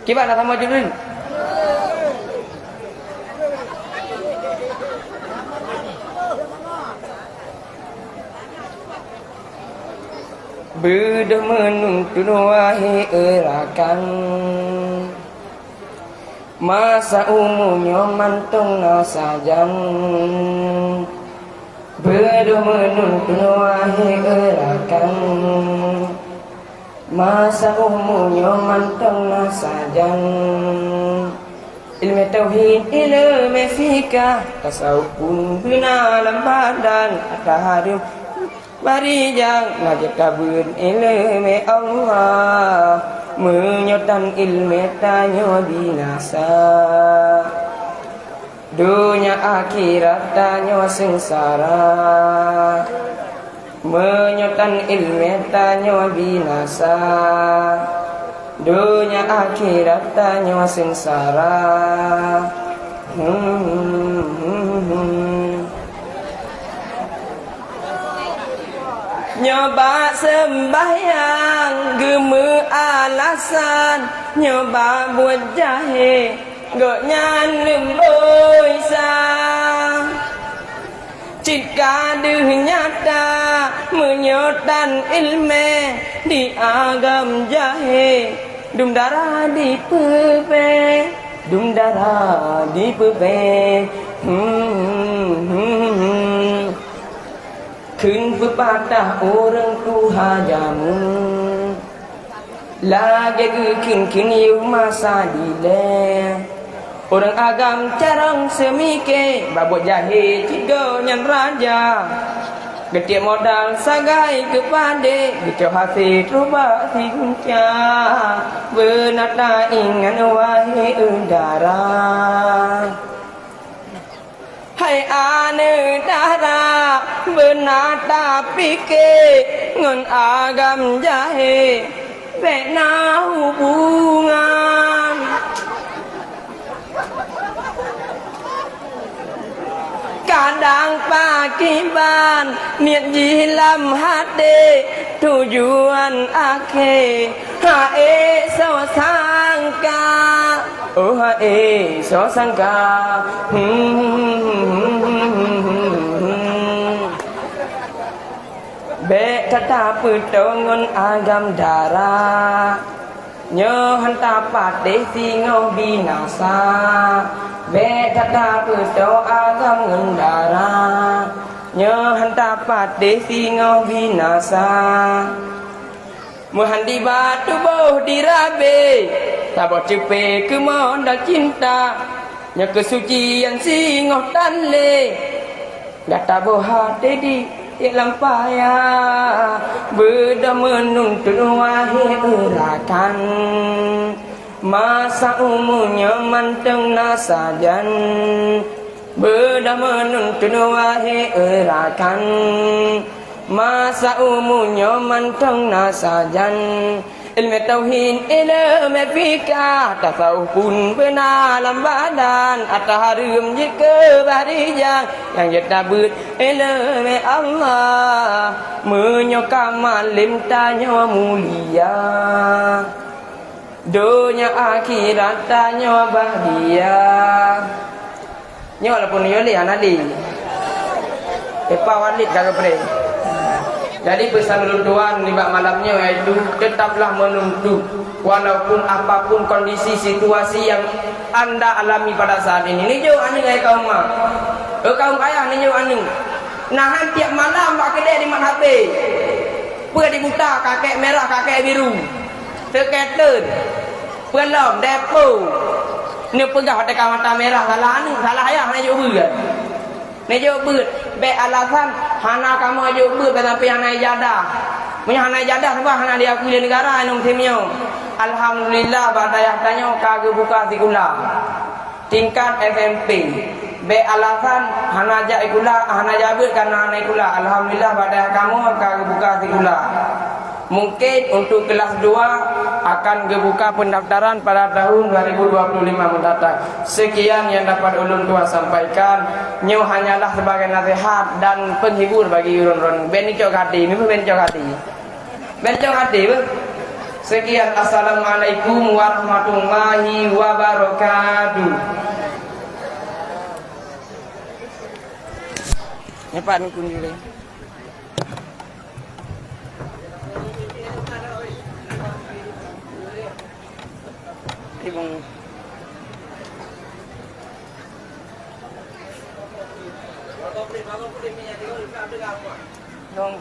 Gimana sama judul? Beda menuntun wahai erakan, masa umumnya mantong nasajan. Beda menuntun wahai erakan, masa umumnya mantong nasajan. Ilmu tauhid, ilmu fikih, tasawuf pun bina dalam badan taharim. Mari jangan ngajak kabur ilmu Allah, menyotan ilmu tanya binasa. Dunia akhirat tanya sengsara, menyotan ilmu tanya binasa. Dunia akhirat tanya sengsara. Nyoba sembahyang gemu alasan, nyoba buat jahe goknya lemboi sang. Jika nyata menyotan ilmu di agam jahe, dum darah di pepe, dum darah di pepe. Kun pepatah orang tua jamu, lagi kun yu masa dile. Orang agam carang semike, babot jahe tiga nyan raja. Getiak modal sagai kepade, getiak hati coba tingca. Benata ingan wahai udara. Hai ane dara benata pike ngon agam jahe pena hubungan. Kadang pakiban niat jilam hati tujuan akhir hae sangka. Oh hae sangka. Be kata putongon agam darah, nyohan tapat desi ngau binasa. Be kata puto agam ngendara, nyohan tapat desi ngau binasa. Muhan di batu boh dirabe, tabot cepe kemondal cinta. Nya kesucian singoh tanle, gata boh hati di lampaya. Beda menuntun wahai erakan, masa umumnya manteng nasajan. Beda menuntun wahai erakan, masa umumnya manteng nasajan. Ilmu tauhid, ilmu fikih, tasawuf pun benar dalam badan. At-taharim jika barijang yang jetabut ilmu Allah, menyokam alim tanya mulia. Dunia akhirat tanya bahagia. Nyo walaupun yoli anali. Epa walid kagak pre. Jadi pesan runtuhan di malamnya yaitu tetaplah menuntut walaupun apapun kondisi situasi yang anda alami pada saat ini. Ini jauh anjing ayah kaum mah. Kaum ayah ini jauh anjing. Nahan tiap malam pak kedai di mat HP. Pua dibuta kakek merah kakek biru. Seketen. Pelom depo. Ni pegah pada kawan merah salah anu salah ayah ni jauh ber. Ni jauh ber. Be alasan hana kamu aja ber tapi hana ijadah. Punya hana ijadah sebab hana diakui di negara enong timio. Alhamdulillah badai tanya kagak buka sekolah. Tingkat SMP. Be alasan hana ja ikula hana jabut karena hana ikula. Alhamdulillah badai kamu kagak buka sekolah. Mungkin untuk kelas 2 akan dibuka pendaftaran pada tahun 2025 mendatang. Sekian yang dapat ulun tua sampaikan. Nyo hanyalah sebagai nasihat dan penghibur bagi urun-urun. Ben cok hati, ini ben cok hati. Ben cok hati, Sekian, assalamualaikum warahmatullahi wabarakatuh. Nyepat kunjung dulu. Ibang dong